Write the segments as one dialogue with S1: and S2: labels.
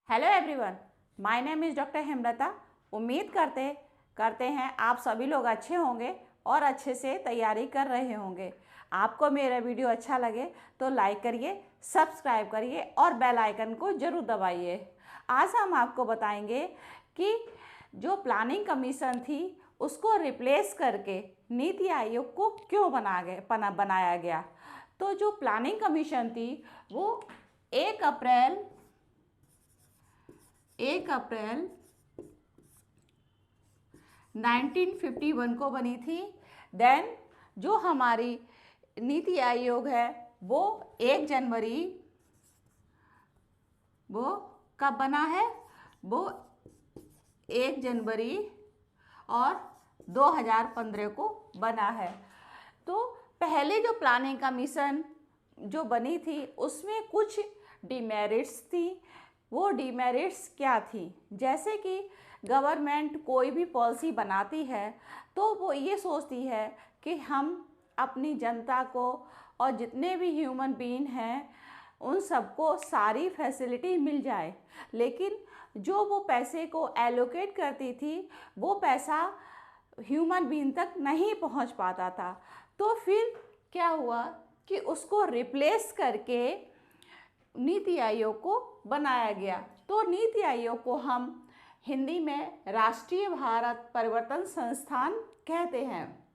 S1: Hello everyone, my name is doctor Hemlata. उम्मीद करते हैं आप सभी लोग अच्छे होंगे और अच्छे से तैयारी कर रहे होंगे। आपको मेरा वीडियो अच्छा लगे तो लाइक करिए, सब्सक्राइब करिए और बेल आइकन को ज़रूर दबाइए। आज हम आपको बताएंगे कि जो प्लानिंग कमीशन थी उसको रिप्लेस करके नीति आयोग को क्यों बनाया गया। तो जो प्लानिंग कमीशन थी वो 1 अप्रैल 1951 को बनी थी। देन जो हमारी नीति आयोग है वो 1 जनवरी, वो कब बना है, वो 1 जनवरी और 2015 को बना है। तो पहले जो प्लानिंग कमीशन जो बनी थी उसमें कुछ डिमेरिट्स थी। वो डिमेरिट्स क्या थी, जैसे कि गवर्नमेंट कोई भी पॉलिसी बनाती है तो वो ये सोचती है कि हम अपनी जनता को और जितने भी ह्यूमन बीइंग हैं उन सबको सारी फैसिलिटी मिल जाए, लेकिन जो वो पैसे को एलोकेट करती थी वो पैसा ह्यूमन बीइंग तक नहीं पहुंच पाता था। तो फिर क्या हुआ कि उसको रिप्लेस करके नीति आयोग को बनाया गया। तो नीति आयोग को हम हिंदी में राष्ट्रीय भारत परिवर्तन संस्थान कहते हैं।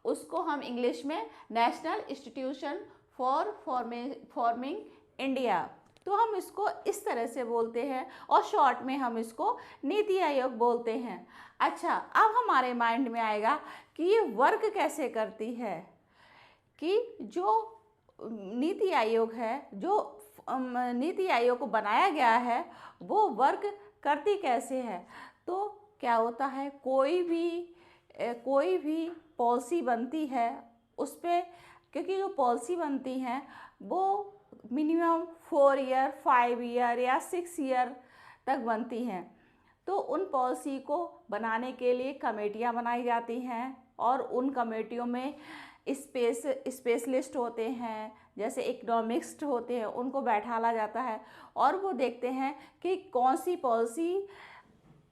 S1: उसको हम इंग्लिश में national institution for forming India, तो हम इसको इस तरह से बोलते हैं और शॉर्ट में हम इसको नीति आयोग बोलते हैं। अच्छा, अब हमारे माइंड में आएगा कि ये वर्क कैसे करती है, कि जो नीति आयोग है, जो नीति आयोग को बनाया गया है वो वर्क करती कैसे है। तो क्या होता है, कोई भी पॉलिसी बनती है उस पर, क्योंकि जो पॉलिसी बनती हैं वो मिनिमम 4 ईयर 5 ईयर या 6 ईयर तक बनती हैं। तो उन पॉलिसी को बनाने के लिए कमेटियां बनाई जाती हैं और उन कमेटियों में स्पेशलिस्ट होते हैं, जैसे इकोनॉमिस्ट होते हैं, उनको बैठाला जाता है और वो देखते हैं कि कौन सी पॉलिसी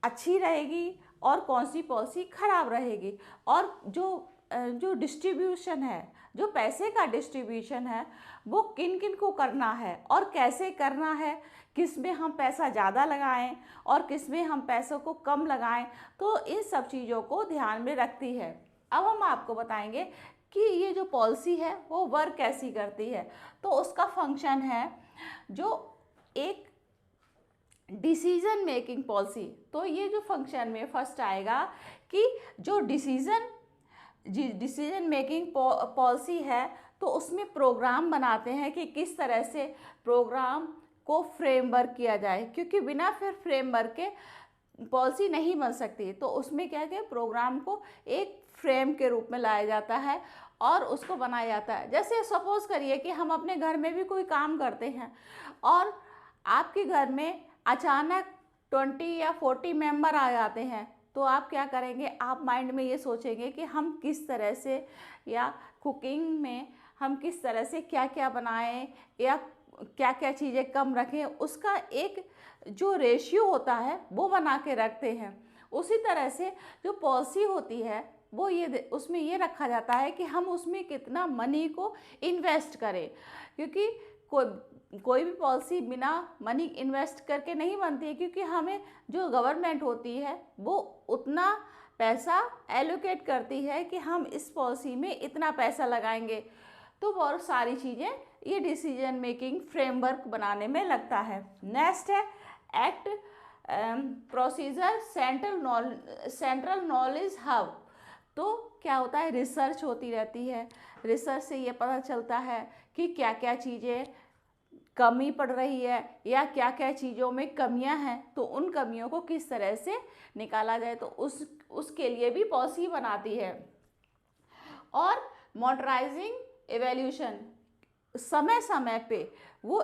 S1: अच्छी रहेगी और कौन सी पॉलिसी खराब रहेगी। और जो डिस्ट्रीब्यूशन है, जो पैसे का डिस्ट्रीब्यूशन है, वो किन किन को करना है और कैसे करना है, किस में हम पैसा ज़्यादा लगाएं और किस में हम पैसों को कम लगाएं, तो इन सब चीज़ों को ध्यान में रखती है। अब हम आपको बताएंगे कि ये जो पॉलिसी है वो वर्क कैसी करती है। तो उसका फंक्शन है जो एक डिसीजन मेकिंग पॉलिसी। तो ये जो फंक्शन में फर्स्ट आएगा कि जो डिसीजन मेकिंग पॉलिसी है तो उसमें प्रोग्राम बनाते हैं कि किस तरह से प्रोग्राम को फ्रेमवर्क किया जाए, क्योंकि बिना फिर फ्रेमवर्क के पॉलिसी नहीं बन सकती। तो उसमें क्या है, प्रोग्राम को एक फ्रेम के रूप में लाया जाता है और उसको बनाया जाता है। जैसे सपोज़ करिए कि हम अपने घर में भी कोई काम करते हैं और आपके घर में अचानक 20 या 40 मेंबर आ जाते हैं, तो आप क्या करेंगे, आप माइंड में ये सोचेंगे कि हम किस तरह से, या कुकिंग में हम किस तरह से क्या क्या बनाएं या क्या क्या चीज़ें कम रखें, उसका एक जो रेशियो होता है वो बना के रखते हैं। उसी तरह से जो पॉलिसी होती है वो उसमें ये रखा जाता है कि हम उसमें कितना मनी को इन्वेस्ट करें, क्योंकि कोई भी पॉलिसी बिना मनी इन्वेस्ट करके नहीं बनती है, क्योंकि हमें जो गवर्नमेंट होती है वो उतना पैसा एलोकेट करती है कि हम इस पॉलिसी में इतना पैसा लगाएंगे। तो बहुत सारी चीज़ें ये डिसीजन मेकिंग फ्रेमवर्क बनाने में लगता है। नेक्स्ट है act procedure central knowledge hub. तो क्या होता है, रिसर्च होती रहती है। रिसर्च से ये पता चलता है कि क्या क्या चीज़ें कमी पड़ रही है या क्या क्या चीज़ों में कमियां हैं, तो उन कमियों को किस तरह से निकाला जाए, तो उसके लिए भी पॉलिसी बनाती है। और मॉनिटराइजिंग एवोल्यूशन, समय समय पे वो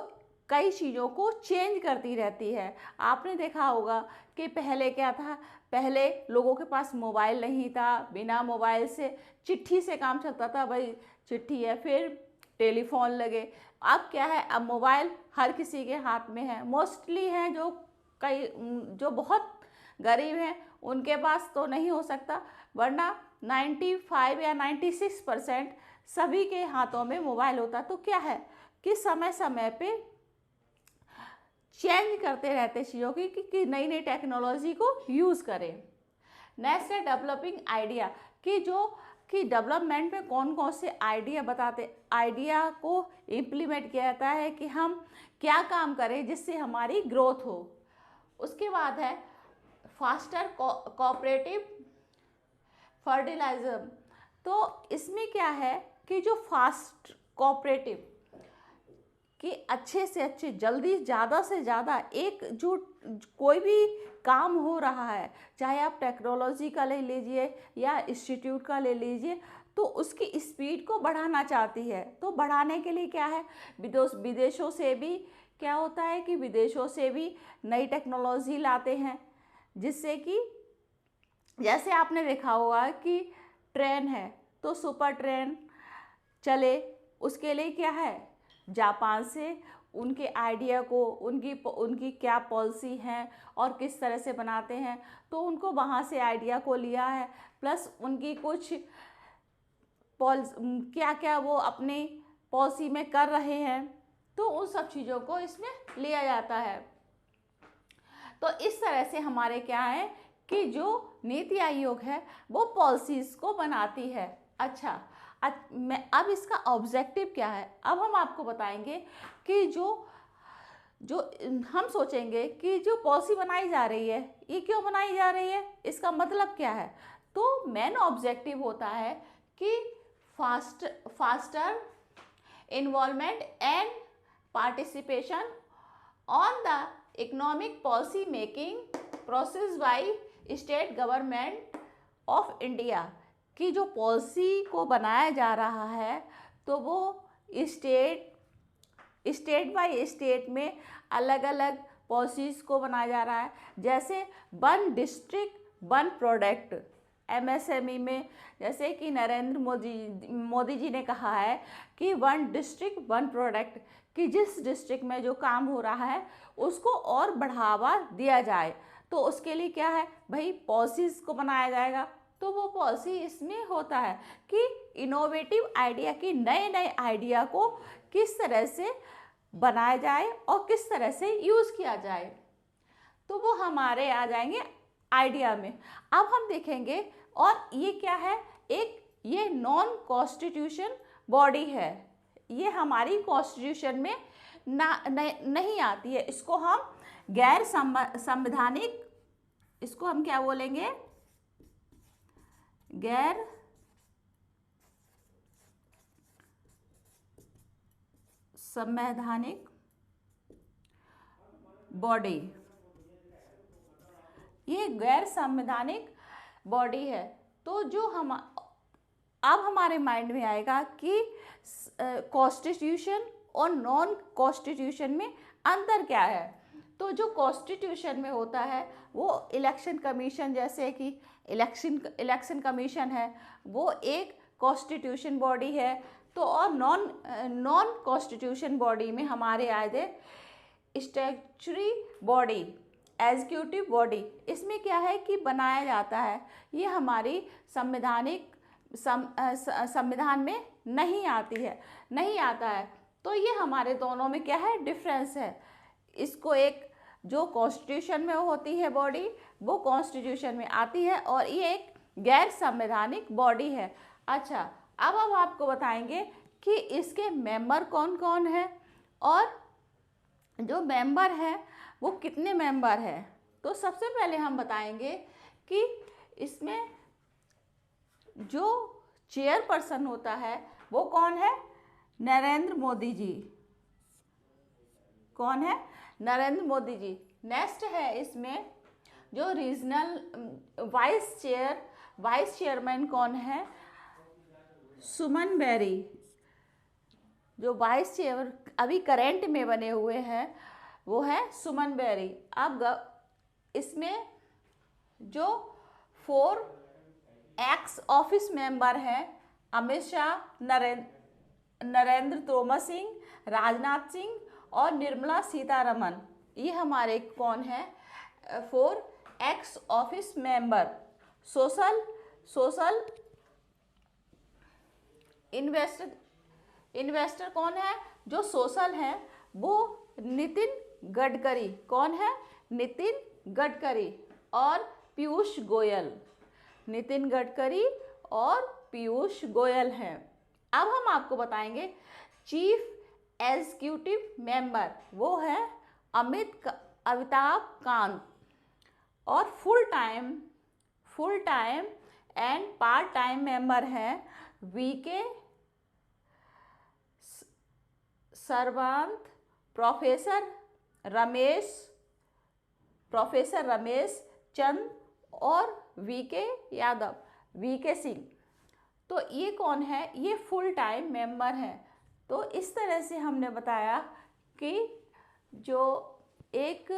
S1: कई चीज़ों को चेंज करती रहती है। आपने देखा होगा कि पहले क्या था, पहले लोगों के पास मोबाइल नहीं था, बिना मोबाइल से चिट्ठी से काम चलता था। भाई चिट्ठी है, फिर टेलीफोन लगे। अब क्या है, अब मोबाइल हर किसी के हाथ में है, मोस्टली हैं जो बहुत गरीब हैं उनके पास तो नहीं हो सकता, वरना 95 या 96% सभी के हाथों में मोबाइल होता। तो क्या है कि समय समय पे चेंज करते रहते चीज़ों की कि नई नई टेक्नोलॉजी को यूज़ करें। नेक्स्ट है डेवलपिंग आइडिया, कि डेवलपमेंट में कौन कौन से आइडिया को इम्प्लीमेंट किया जाता है कि हम क्या काम करें जिससे हमारी ग्रोथ हो। उसके बाद है फास्टर कोऑपरेटिव फर्टिलाइजर। तो इसमें क्या है कि जो फास्ट कोऑपरेटिव कि अच्छे से अच्छे जल्दी ज़्यादा से ज़्यादा एक जो कोई भी काम हो रहा है, चाहे आप टेक्नोलॉजी का ले लीजिए या इंस्टीट्यूट का ले लीजिए, तो उसकी स्पीड को बढ़ाना चाहती है। तो बढ़ाने के लिए क्या है, विदेशों से भी क्या होता है कि विदेशों से भी नई टेक्नोलॉजी लाते हैं, जिससे कि जैसे आपने देखा होगा कि ट्रेन है तो सुपर ट्रेन चले, उसके लिए क्या है, जापान से उनके आइडिया को उनकी क्या पॉलिसी है और किस तरह से बनाते हैं, तो उनको वहाँ से आइडिया को लिया है, प्लस उनकी कुछ क्या क्या वो अपनी पॉलिसी में कर रहे हैं, तो उन सब चीज़ों को इसमें लिया जाता है। तो इस तरह से हमारे क्या है कि जो नीति आयोग है वो पॉलिसीज़ को बनाती है। अच्छा, अब इसका ऑब्जेक्टिव क्या है, अब हम आपको बताएंगे कि जो हम सोचेंगे कि जो पॉलिसी बनाई जा रही है ये क्यों बनाई जा रही है, इसका मतलब क्या है। तो मेन ऑब्जेक्टिव होता है कि faster involvement and participation on the economic policy making process by state government of India, कि जो पॉलिसी को बनाया जा रहा है तो वो स्टेट बाय स्टेट में अलग अलग पॉलिसीज़ को बनाया जा रहा है। जैसे one district one product, MSME में जैसे कि नरेंद्र मोदी जी ने कहा है कि वन डिस्ट्रिक्ट वन प्रोडक्ट, कि जिस डिस्ट्रिक्ट में जो काम हो रहा है उसको और बढ़ावा दिया जाए। तो उसके लिए क्या है भाई, पॉलिसीज़ को बनाया जाएगा। तो वो पॉलिसी इसमें होता है कि इनोवेटिव आइडिया, की नए नए आइडिया को किस तरह से बनाया जाए और किस तरह से यूज़ किया जाए। तो वो हमारे आ जाएंगे आइडिया में। अब हम देखेंगे, और ये क्या है, ये नॉन कॉन्स्टिट्यूशन बॉडी है, ये हमारी कॉन्स्टिट्यूशन में नहीं आती है। इसको हम गैर संवैधानिक, इसको हम क्या बोलेंगे, गैर संवैधानिक बॉडी, ये गैर संवैधानिक बॉडी है। तो जो अब हमारे माइंड में आएगा कि कॉन्स्टिट्यूशन और नॉन कॉन्स्टिट्यूशन में अंतर क्या है। तो जो कॉन्स्टिट्यूशन में होता है वो इलेक्शन कमीशन, जैसे कि इलेक्शन कमीशन है, वो एक कॉन्स्टिट्यूशन बॉडी है। तो और नॉन कॉन्स्टिट्यूशन बॉडी में हमारे आए थे स्टैट्यूटरी बॉडी, एग्जीक्यूटिव बॉडी। इसमें क्या है कि बनाया जाता है, ये हमारी संविधान में नहीं आता है। तो ये हमारे दोनों में क्या है, डिफरेंस है। इसको एक जो कॉन्स्टिट्यूशन में होती है बॉडी, वो कॉन्स्टिट्यूशन में आती है, और ये एक गैर संवैधानिक बॉडी है। अच्छा, अब हम आपको बताएंगे कि इसके मेंबर कौन कौन है, और जो मेंबर है वो कितने मेंबर हैं। तो सबसे पहले हम बताएंगे कि इसमें जो चेयरपर्सन होता है वो कौन है, नरेंद्र मोदी जी। कौन है, नरेंद्र मोदी जी। नेक्स्ट है इसमें जो रीजनल वाइस चेयरमैन कौन है, सुमन बेरी। जो वाइस चेयर अभी करेंट में बने हुए हैं वो है सुमन बेरी। अब इसमें जो 4 एक्स ऑफिस मेंबर हैं, अमित शाह, नरेंद्र तोमर सिंह, राजनाथ सिंह और निर्मला सीतारमन, ये हमारे कौन है 4 x office member. Social investor कौन है जो सोशल है, वो नितिन गडकरी। कौन है? नितिन गडकरी और पीयूष गोयल। नितिन गडकरी और पीयूष गोयल हैं। अब हम आपको बताएंगे चीफ एग्जीक्यूटिव मेंबर, वो है अमिताभ कांत। और full time and part time member हैं वीके सर्वांत, प्रोफेसर रमेश चंद और वीके यादव, वीके सिंह। तो ये कौन है? ये फुल टाइम मेंबर हैं। तो इस तरह से हमने बताया कि जो एक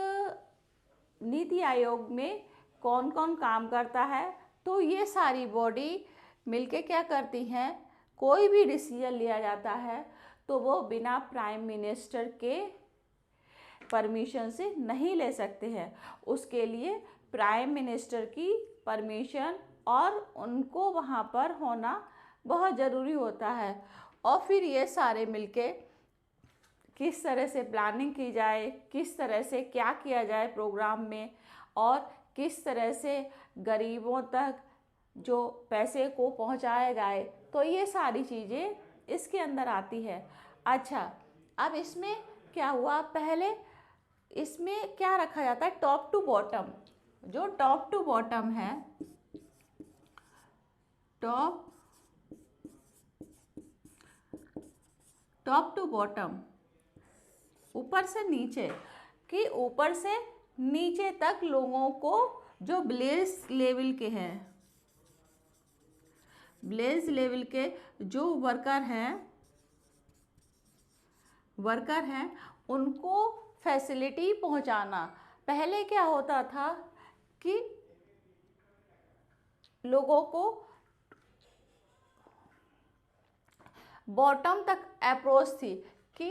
S1: नीति आयोग में कौन कौन काम करता है। तो ये सारी बॉडी मिलके क्या करती हैं, कोई भी डिसीजन लिया जाता है तो वो बिना प्राइम मिनिस्टर के परमिशन से नहीं ले सकते हैं। उसके लिए प्राइम मिनिस्टर की परमिशन और उनको वहाँ पर होना बहुत ज़रूरी होता है। और फिर ये सारे मिलके किस तरह से प्लानिंग की जाए, किस तरह से क्या किया जाए प्रोग्राम में, और किस तरह से गरीबों तक जो पैसे को पहुंचाया जाए, तो ये सारी चीज़ें इसके अंदर आती है। अच्छा, अब इसमें क्या हुआ, पहले इसमें क्या रखा जाता है, टॉप टू बॉटम। जो टॉप टू बॉटम है, टॉप टू बॉटम, ऊपर से नीचे, कि ऊपर से नीचे तक लोगों को जो विलेज लेवल के हैं, विलेज लेवल के जो वर्कर हैं उनको फैसिलिटी पहुंचाना। पहले क्या होता था कि लोगों को बॉटम तक अप्रोच थी कि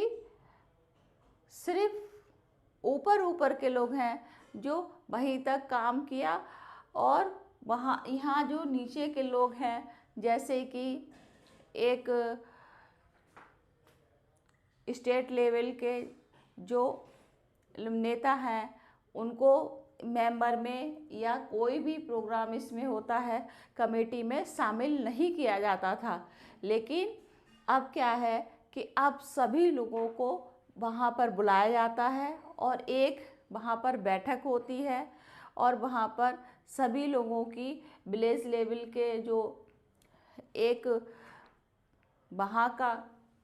S1: सिर्फ ऊपर के लोग हैं जो वहीं तक काम किया, और यहाँ जो नीचे के लोग हैं, जैसे कि एक स्टेट लेवल के जो नेता हैं, उनको मेंबर में या कोई भी प्रोग्राम इसमें होता है कमेटी में शामिल नहीं किया जाता था। लेकिन अब क्या है कि अब सभी लोगों को वहाँ पर बुलाया जाता है और एक वहाँ पर बैठक होती है, और वहाँ पर सभी लोगों की विलेज लेवल के जो एक वहाँ का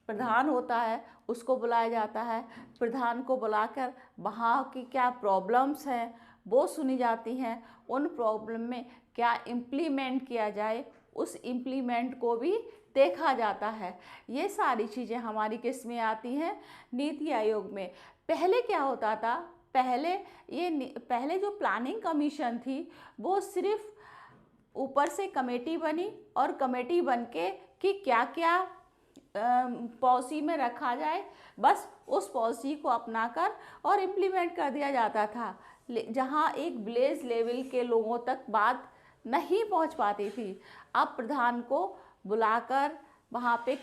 S1: प्रधान होता है उसको बुलाया जाता है। प्रधान को बुलाकर वहाँ की क्या प्रॉब्लम्स हैं वो सुनी जाती हैं, उन प्रॉब्लम में क्या इम्प्लीमेंट किया जाए उस इम्प्लीमेंट को भी देखा जाता है। ये सारी चीज़ें हमारी किस में आती हैं, नीति आयोग में। पहले क्या होता था, पहले जो प्लानिंग कमीशन थी वो सिर्फ ऊपर से कमेटी बनी, और कमेटी बन के कि क्या क्या पॉलिसी में रखा जाए, बस उस पॉलिसी को अपनाकर और इम्प्लीमेंट कर दिया जाता था, जहां एक विलेज लेवल के लोगों तक बात नहीं पहुंच पाती थी। अब प्रधान को बुलाकर वहां पे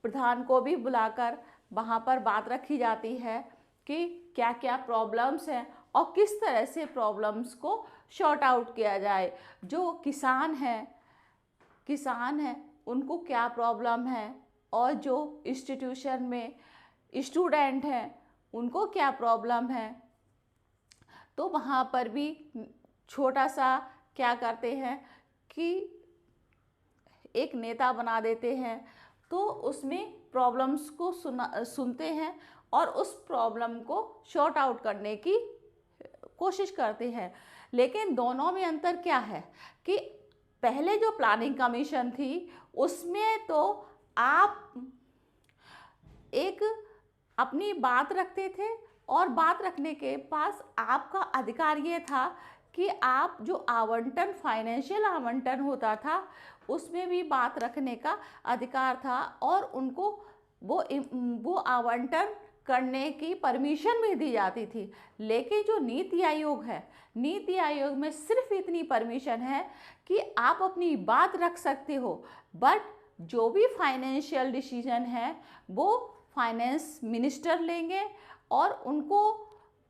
S1: प्रधान को भी बुलाकर वहां पर बात रखी जाती है कि क्या क्या प्रॉब्लम्स हैं और किस तरह से प्रॉब्लम्स को शॉर्ट आउट किया जाए। जो किसान हैं उनको क्या प्रॉब्लम है, और जो इंस्टीट्यूशन में स्टूडेंट हैं उनको क्या प्रॉब्लम है। तो वहाँ पर भी छोटा सा क्या करते हैं कि एक नेता बना देते हैं, तो उसमें प्रॉब्लम्स को सुनते हैं और उस प्रॉब्लम को शॉर्ट आउट करने की कोशिश करते हैं। लेकिन दोनों में अंतर क्या है कि पहले जो प्लानिंग कमीशन थी उसमें तो आप एक अपनी बात रखते थे, और बात रखने के पास आपका अधिकार ये था कि आप जो आवंटन, फाइनेंशियल आवंटन होता था, उसमें भी बात रखने का अधिकार था और उनको वो आवंटन करने की परमिशन भी दी जाती थी। लेकिन जो नीति आयोग है, नीति आयोग में सिर्फ इतनी परमिशन है कि आप अपनी बात रख सकते हो, बट जो भी फाइनेंशियल डिसीजन है वो फाइनेंस मिनिस्टर लेंगे और उनको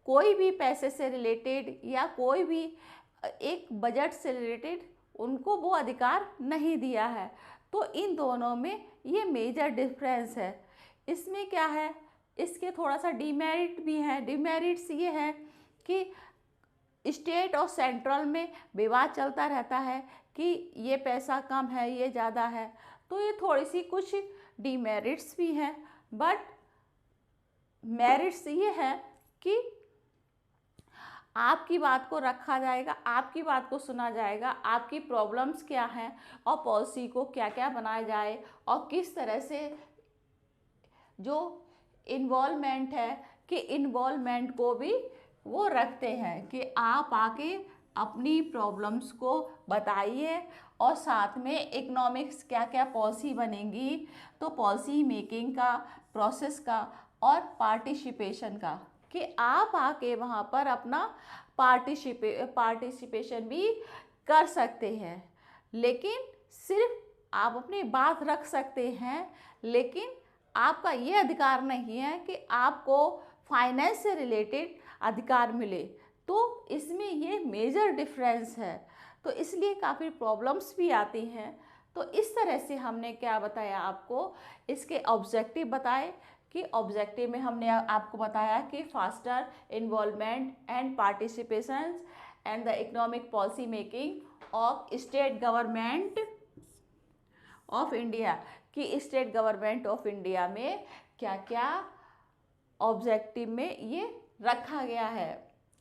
S1: कोई भी पैसे से रिलेटेड या कोई भी एक बजट से रिलेटेड उनको वो अधिकार नहीं दिया है। तो इन दोनों में ये मेजर डिफरेंस है। इसमें क्या है, इसके थोड़ा सा डिमेरिट भी है। डिमेरिट्स ये है कि स्टेट और सेंट्रल में विवाद चलता रहता है कि ये पैसा कम है, ये ज़्यादा है, तो ये थोड़ी सी कुछ डिमेरिट्स भी हैं। बट मेरिट्स ये है कि आपकी बात को रखा जाएगा, आपकी बात को सुना जाएगा, आपकी प्रॉब्लम्स क्या हैं और पॉलिसी को क्या क्या बनाया जाए और किस तरह से जो इन्वॉल्वमेंट है कि इन्वॉल्वमेंट को भी वो रखते हैं कि आप आके अपनी प्रॉब्लम्स को बताइए और साथ में इकोनॉमिक्स क्या क्या पॉलिसी बनेंगी, तो पॉलिसी मेकिंग का प्रोसेस का और पार्टिसिपेशन का, कि आप आके वहाँ पर अपना पार्टिसिपेशन भी कर सकते हैं। लेकिन सिर्फ आप अपनी बात रख सकते हैं, लेकिन आपका ये अधिकार नहीं है कि आपको फाइनेंस से रिलेटेड अधिकार मिले। तो इसमें ये मेजर डिफरेंस है, तो इसलिए काफ़ी प्रॉब्लम्स भी आती हैं। तो इस तरह से हमने क्या बताया आपको, इसके ऑब्जेक्टिव बताए कि ऑब्जेक्टिव में हमने आपको बताया कि faster involvement and participation and the economic policy making of state government of India, कि स्टेट गवर्नमेंट ऑफ इंडिया में क्या क्या ऑब्जेक्टिव में ये रखा गया है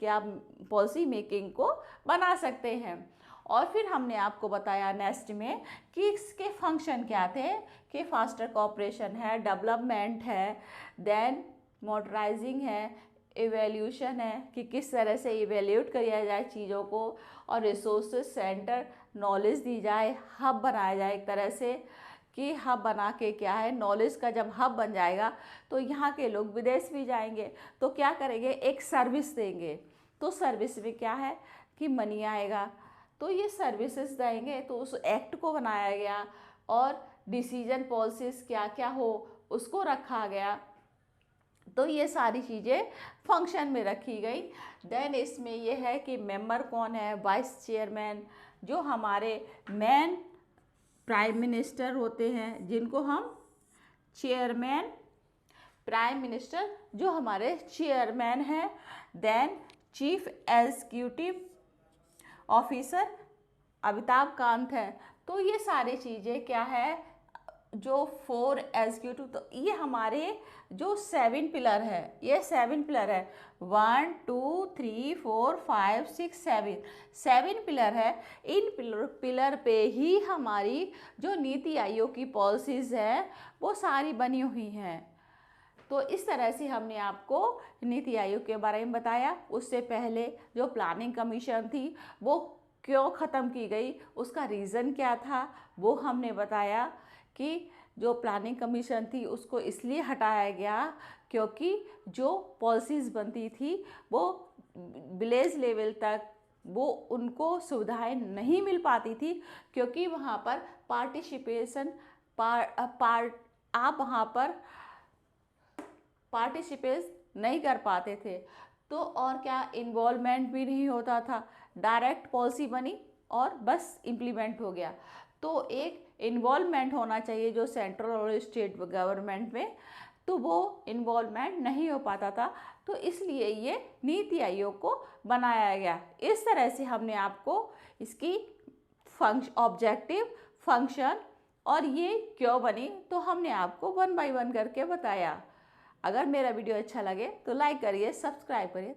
S1: कि आप पॉलिसी मेकिंग को बना सकते हैं। और फिर हमने आपको बताया नेक्स्ट में कि इसके फंक्शन क्या थे, कि फास्टर कॉपरेशन है, डेवलपमेंट है, देन मॉडर्नाइजिंग है, इवेल्यूशन है कि किस तरह से इवेल्यूट किया जाए चीज़ों को, और रिसोर्सेस सेंटर नॉलेज दी जाए, हब बनाया जाए एक तरह से कि हब बना के क्या है, नॉलेज का जब हब बन जाएगा तो यहाँ के लोग विदेश भी जाएंगे तो क्या करेंगे, एक सर्विस देंगे। तो सर्विस में क्या है कि मनी आएगा, तो ये सर्विसेज देंगे, तो उस एक्ट को बनाया गया और डिसीजन पॉलिसीज क्या क्या हो उसको रखा गया। तो ये सारी चीज़ें फंक्शन में रखी गई। देन इसमें ये है कि मेंबर कौन है, वाइस चेयरमैन, जो हमारे मेन प्राइम मिनिस्टर होते हैं जिनको हम चेयरमैन, प्राइम मिनिस्टर जो हमारे चेयरमैन हैं, then chief executive officer Amitabh Kant है। तो ये सारी चीज़ें क्या है, जो 4 एग्जीक्यूटिव, तो ये हमारे जो 7 पिलर है, ये 7 पिलर है, 1 2 3 4 5 6 7 पिलर है। इन पिलर पे ही हमारी जो नीति आयोग की पॉलिसीज़ है वो सारी बनी हुई हैं। तो इस तरह से हमने आपको नीति आयोग के बारे में बताया। उससे पहले जो प्लानिंग कमीशन थी वो क्यों ख़त्म की गई, उसका रीज़न क्या था, वो हमने बताया कि जो प्लानिंग कमीशन थी उसको इसलिए हटाया गया क्योंकि जो पॉलिसीज़ बनती थी वो विलेज लेवल तक वो उनको सुविधाएं नहीं मिल पाती थी, क्योंकि वहाँ पर पार्टिसिपेशन आप वहाँ पर पार्टिसिपेट नहीं कर पाते थे। तो और क्या, इन्वॉल्वमेंट भी नहीं होता था, डायरेक्ट पॉलिसी बनी और बस इम्प्लीमेंट हो गया। तो एक इन्वॉल्वमेंट होना चाहिए जो सेंट्रल और स्टेट गवर्नमेंट में, तो वो इन्वॉल्वमेंट नहीं हो पाता था। तो इसलिए ये नीति आयोग को बनाया गया। इस तरह से हमने आपको इसकी ऑब्जेक्टिव, फंक्शन और ये क्यों बनी, तो हमने आपको 1 बाय 1 करके बताया। अगर मेरा वीडियो अच्छा लगे तो लाइक करिए, सब्सक्राइब करिए।